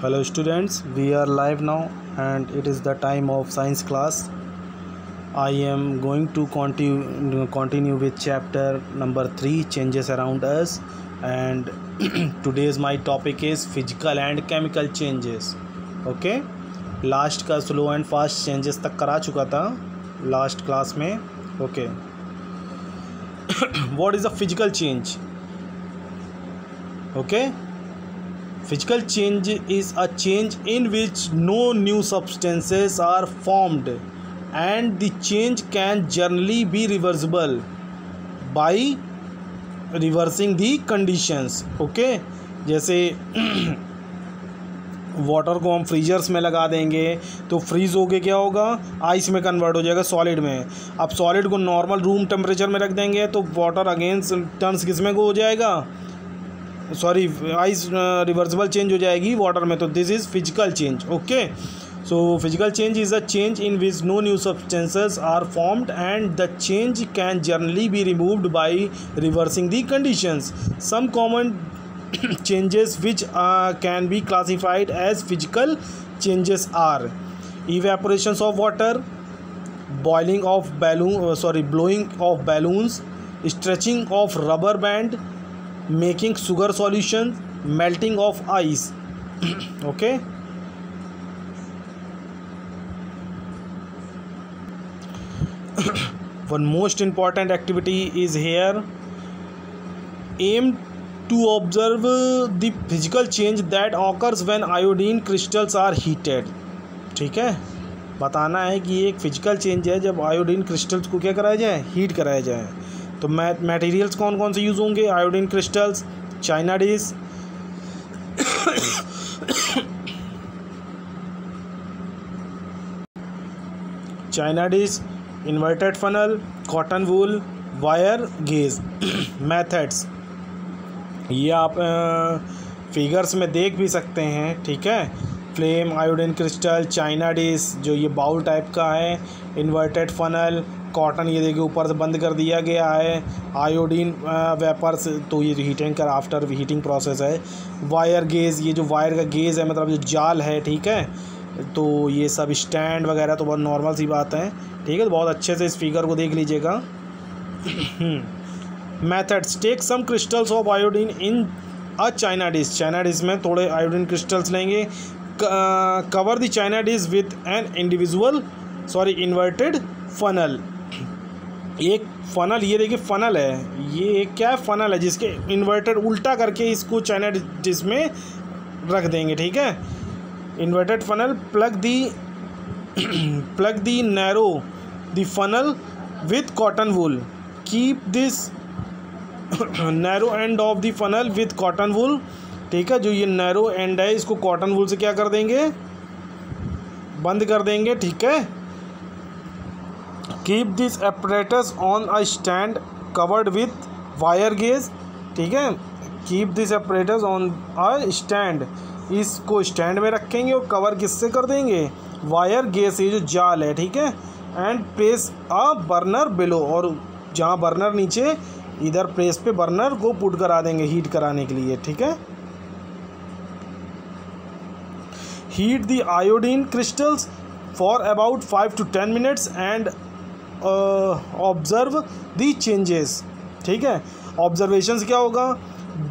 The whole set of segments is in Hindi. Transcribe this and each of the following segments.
Hello students, we are live now and it is the time of science class. I am going to continue with chapter number 3, changes around us, and today's my topic is physical and chemical changes. Okay, last का स्लो एंड फास्ट चेंजेस तक करा चुका था लास्ट क्लास में. Okay, what is a physical change? Okay, physical change is a change in which no new substances are formed and the change can generally be reversible by reversing the conditions. Okay, जैसे वाटर को हम फ्रीजर्स में लगा देंगे तो फ्रीज होके क्या होगा, आइस में कन्वर्ट हो जाएगा सॉलिड में. अब सॉलिड को नॉर्मल रूम टेम्परेचर में रख देंगे तो वाटर अगेन टर्न्स किस में को हो जाएगा, सॉरी आइस रिवर्सिबल चेंज हो जाएगी वाटर में. तो this is physical change. Okay, so physical change is a change in which no new substances are formed and the change can generally be removed by reversing the conditions. Some common changes which can be classified as physical changes are evaporations of water, blowing of balloons, stretching of rubber band, making sugar solution, melting of ice. Okay, one most important activity is here, aim to observe the physical change that occurs when iodine crystals are heated. ठीक है, बताना है कि एक फिजिकल चेंज है जब आयोडीन क्रिस्टल्स को क्या कराया जाए, हीट कराया जाए. तो मटेरियल्स कौन कौन से यूज़ होंगे? Iodine crystals, China dish, inverted funnel, cotton wool, wire gauge. Methods ये आप फिगर्स में देख भी सकते हैं. ठीक है, flame, iodine crystal, China dish जो ये बाउल टाइप का है, इन्वर्टेड फनल, कॉटन ये देखिए ऊपर से बंद कर दिया गया है, आयोडीन वेपर्स तो ये हीटिंग का आफ्टर हीटिंग प्रोसेस है, वायर गेज ये जो वायर का गेज है मतलब जो जाल है. ठीक है, तो ये सब स्टैंड वगैरह तो बहुत नॉर्मल सी बात है. ठीक है, तो बहुत अच्छे से इस फिगर को देख लीजिएगा. Methods: take some crystals of iodine in a china dish. China dish में थोड़े आयोडीन क्रिस्टल्स लेंगे. Cover the China dish with an inverted funnel. एक फनल, ये देखिए फनल है, ये क्या फनल है जिसके इन्वर्टेड उल्टा करके इसको चाइना डिश में रख देंगे. ठीक है, inverted funnel. Plug the narrow the funnel with cotton wool. Keep this narrow end of the funnel with cotton wool. ठीक है, जो ये नैरो एंड है इसको कॉटन वूल से क्या कर देंगे, बंद कर देंगे. ठीक है, keep this apparatus on a stand covered with wire gauge. ठीक है, keep this apparatus on a stand, इसको स्टैंड में रखेंगे और कवर किससे कर देंगे, वायर गेज, ये जो जाल है. ठीक है, and press a burner below, और जहाँ बर्नर नीचे इधर प्रेस पे बर्नर को पुट करा देंगे हीट कराने के लिए. ठीक है, heat the iodine crystals for about 5 to 10 minutes and observe the changes. ठीक है, ऑब्जर्वेशंस क्या होगा,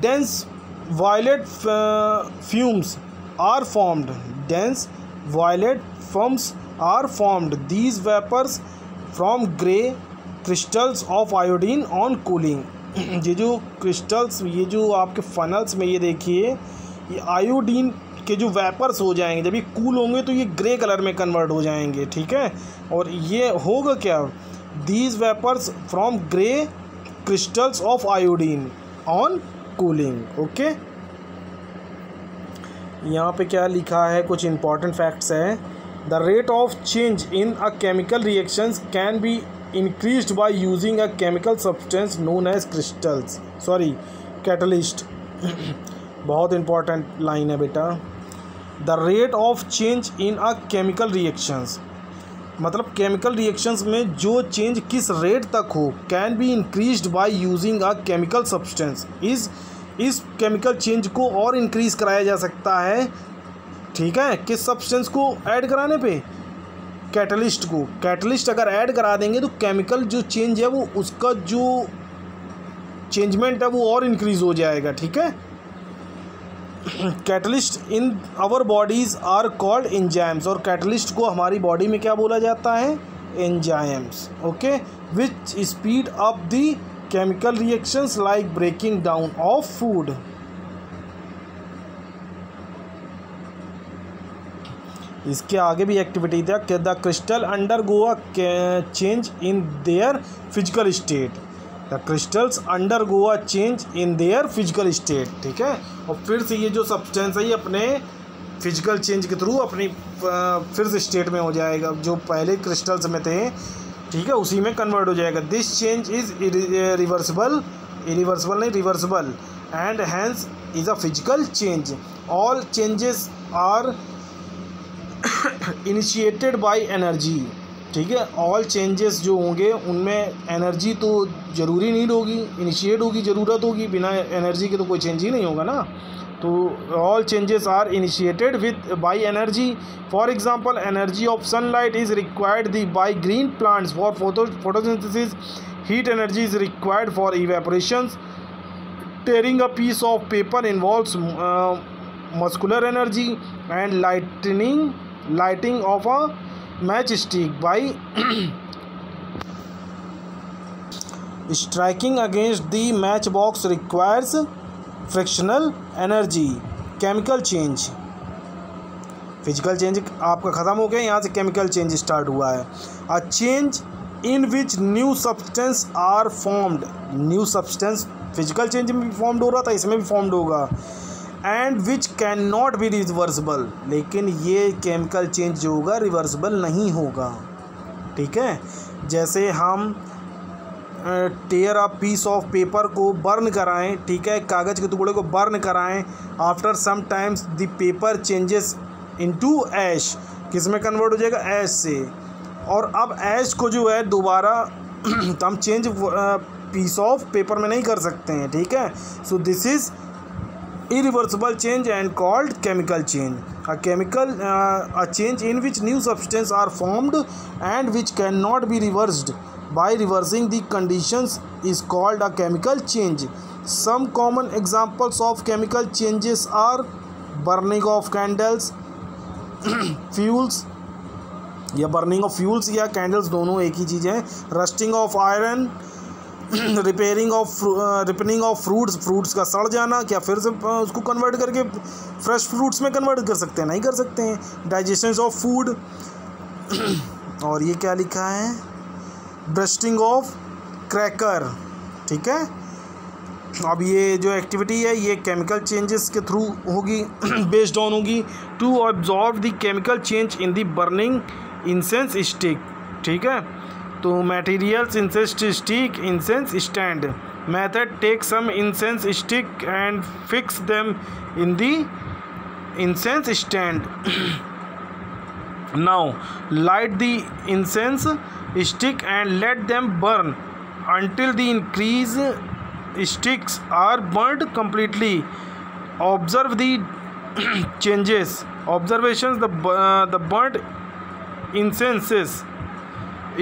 dense violet fumes are formed, dense violet fumes are formed, these vapours from grey crystals of iodine on cooling. ये जो क्रिस्टल्स, ये जो आपके फनल्स में ये देखिए ये आयोडीन के जो वेपर्स हो जाएंगे जब ये कूल होंगे तो ये ग्रे कलर में कन्वर्ट हो जाएंगे. ठीक है, और ये होगा क्या, these vapours from grey crystals of iodine on cooling. Okay, यहाँ पे क्या लिखा है, कुछ इंपॉर्टेंट फैक्ट्स है. The rate of change in a chemical reactions can be increased by using a chemical substance known as catalyst. बहुत important line है बेटा. The rate of change in a chemical reactions मतलब केमिकल रिएक्शंस में जो चेंज किस रेट तक हो, can be increased by using a chemical substance. इस केमिकल चेंज को और इंक्रीज कराया जा सकता है ठीक है, किस सब्सटेंस को ऐड कराने पे, कैटलिस्ट को। कैटलिस्ट अगर ऐड करा देंगे तो केमिकल जो चेंज है वो उसका जो चेंजमेंट है वो और इंक्रीज हो जाएगा। ठीक है, catalyst in our bodies are called enzymes, और कैटलिस्ट को हमारी बॉडी में क्या बोला जाता है, enzymes. Okay, which speed up the chemical reactions like breaking down of food. इसके आगे भी एक्टिविटी था कि the crystal undergo a change in their physical state, the crystals undergo a change in their physical state. ठीक है, और फिर से ये जो सब्सटेंस है ये अपने फिजिकल चेंज के थ्रू अपनी फिर से स्टेट में हो जाएगा, जो पहले क्रिस्टल्स में थे, ठीक है, उसी में कन्वर्ट हो जाएगा। This change is reversible, irreversible नहीं, reversible, and hence is a physical change. All changes are initiated by energy. ठीक है, ऑल चेंजेस जो होंगे उनमें एनर्जी तो ज़रूरी नीड होगी, इनिशिएट होगी, ज़रूरत होगी, बिना एनर्जी के तो कोई चेंज ही नहीं होगा ना। तो all changes are initiated with by energy. For example, energy of sunlight is required the by green plants for photosynthesis, heat energy is required for evaporation, tearing a piece of paper involves muscular energy, and lighting of a matchstick by striking against the matchbox requires frictional energy. Chemical change, physical change आपका ख़त्म हो गया, यहाँ से केमिकल चेंज स्टार्ट हुआ है। A change in which new substance are formed, new substance physical change में भी फॉर्म्ड हो रहा था, इसमें भी फॉर्म्ड होगा। And which can not be reversible, लेकिन ये केमिकल चेंज जो होगा रिवर्सिबल नहीं होगा। ठीक है, जैसे हम tear a piece of paper को बर्न कराएं, ठीक है, कागज़ के टुकड़े को बर्न कराएं, after some times the paper changes into ash, किस में कन्वर्ट हो जाएगा, ऐश से। और अब ऐश को जो है दोबारा हम चेंज पीस ऑफ पेपर में नहीं कर सकते हैं। ठीक है, so this is irreversible change and called chemical change. A change in which new substances are formed and which cannot be reversed by reversing the conditions is called a chemical change. Some common examples of chemical changes are burning of candles, fuels, या बर्निंग ऑफ फ्यूल्स या कैंडल्स दोनों एक ही चीज़ है, rusting of iron, repairing of fruits का सड़ जाना, क्या फिर से उसको कन्वर्ट करके फ्रेश फ्रूट्स में कन्वर्ट कर सकते हैं, नहीं कर सकते हैं, डाइजेशन ऑफ फूड। और ये क्या लिखा है, ब्रस्टिंग ऑफ क्रैकर। ठीक है, अब ये जो एक्टिविटी है ये केमिकल चेंजेस के थ्रू होगी, बेस्ड ऑन होगी। To observe the chemical change in the burning incense stick. ठीक है, तो materials incense stick, incense stand method, take some incense stick and fix them in the incense stand. Now light the incense stick and let them burn until the increased sticks are burned completely. Observe the changes. Observations: the burnt incenses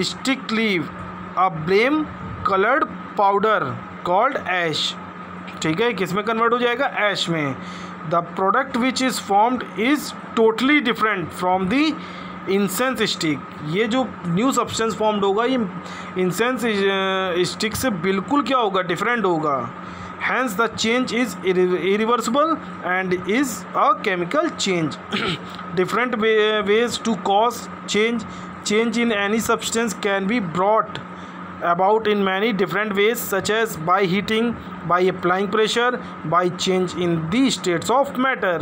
stick leave a flame colored powder called ash. ठीक है, किस में कन्वर्ट हो जाएगा, ऐश में। The product which is formed is totally different from the incense stick. ये जो न्यू सब्सटेंस फॉर्म्ड होगा ये इंसेंस स्टिक से बिल्कुल क्या होगा, डिफरेंट होगा। Hence the change is irreversible and is a chemical change. Different ways to cause change in any substance can be brought about in many different ways, such as by heating, by applying pressure, by change in the states of matter.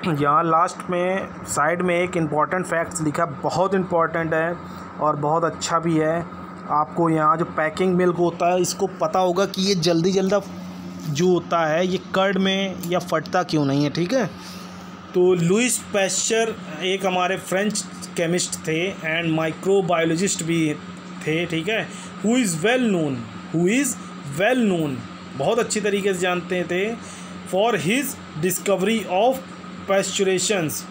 यहाँ लास्ट में साइड में एक इम्पॉर्टेंट फैक्ट्स लिखा, बहुत इम्पॉर्टेंट है और बहुत अच्छा भी है। आपको यहाँ जो पैकिंग मिल्क होता है इसको पता होगा कि ये जल्दी जो होता है ये कर्ड में या फटता क्यों नहीं है। ठीक है, तो लुइस पैस्चर एक हमारे फ्रेंच केमिस्ट थे एंड माइक्रोबायोलॉजिस्ट भी थे। ठीक है, हु इज़ वेल नोन बहुत अच्छी तरीके से जानते थे फॉर हिज डिस्कवरी ऑफ पैस्चुरेशंस।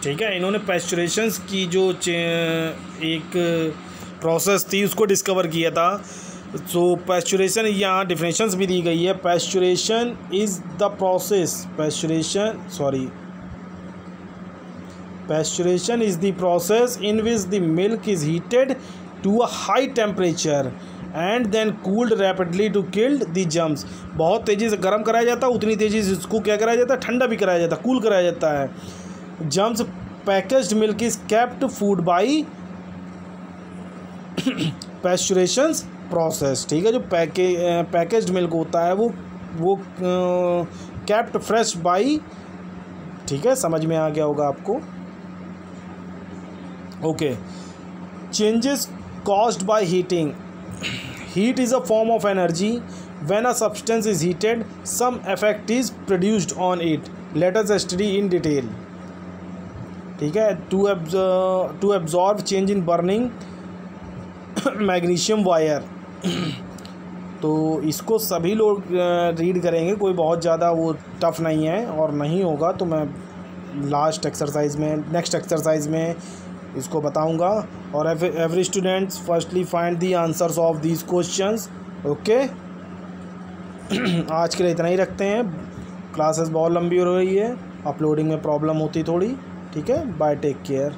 ठीक है, इन्होंने पैस्चुरेशंस की जो एक प्रोसेस थी उसको डिस्कवर किया था। सो पैस्चुरेशन, यहाँ डिफिनेशंस भी दी गई है। Pasteurisation is the process, pasteurisation is the process in which the milk is heated to a high temperature and then cooled rapidly to kill the germs. बहुत तेज़ी से गर्म कराया जाता है, उतनी तेज़ी से इसको क्या कराया जाता है, ठंडा भी कराया जाता है, कूल कराया जाता है। Germs packaged milk is kept food by pasteurisations process. ठीक है, जो पैकेज्ड मिल्क होता है वो केप्ट फ्रेश बाई, ठीक है, समझ में आ गया होगा आपको। Okay, changes caused by heating. Heat is a form of energy. When a substance is heated some effect is produced on it. Let us study in detail. ठीक है, to observe change in burning magnesium wire. तो इसको सभी लोग रीड करेंगे, कोई बहुत ज़्यादा वो टफ नहीं है, और नहीं होगा तो मैं नेक्स्ट एक्सरसाइज में इसको बताऊंगा। और every students firstly find the answers of these questions. Okay, आज के लिए इतना ही रखते हैं। क्लासेस बहुत लंबी हो रही है, अपलोडिंग में प्रॉब्लम होती थोड़ी। ठीक है, बाय, टेक केयर।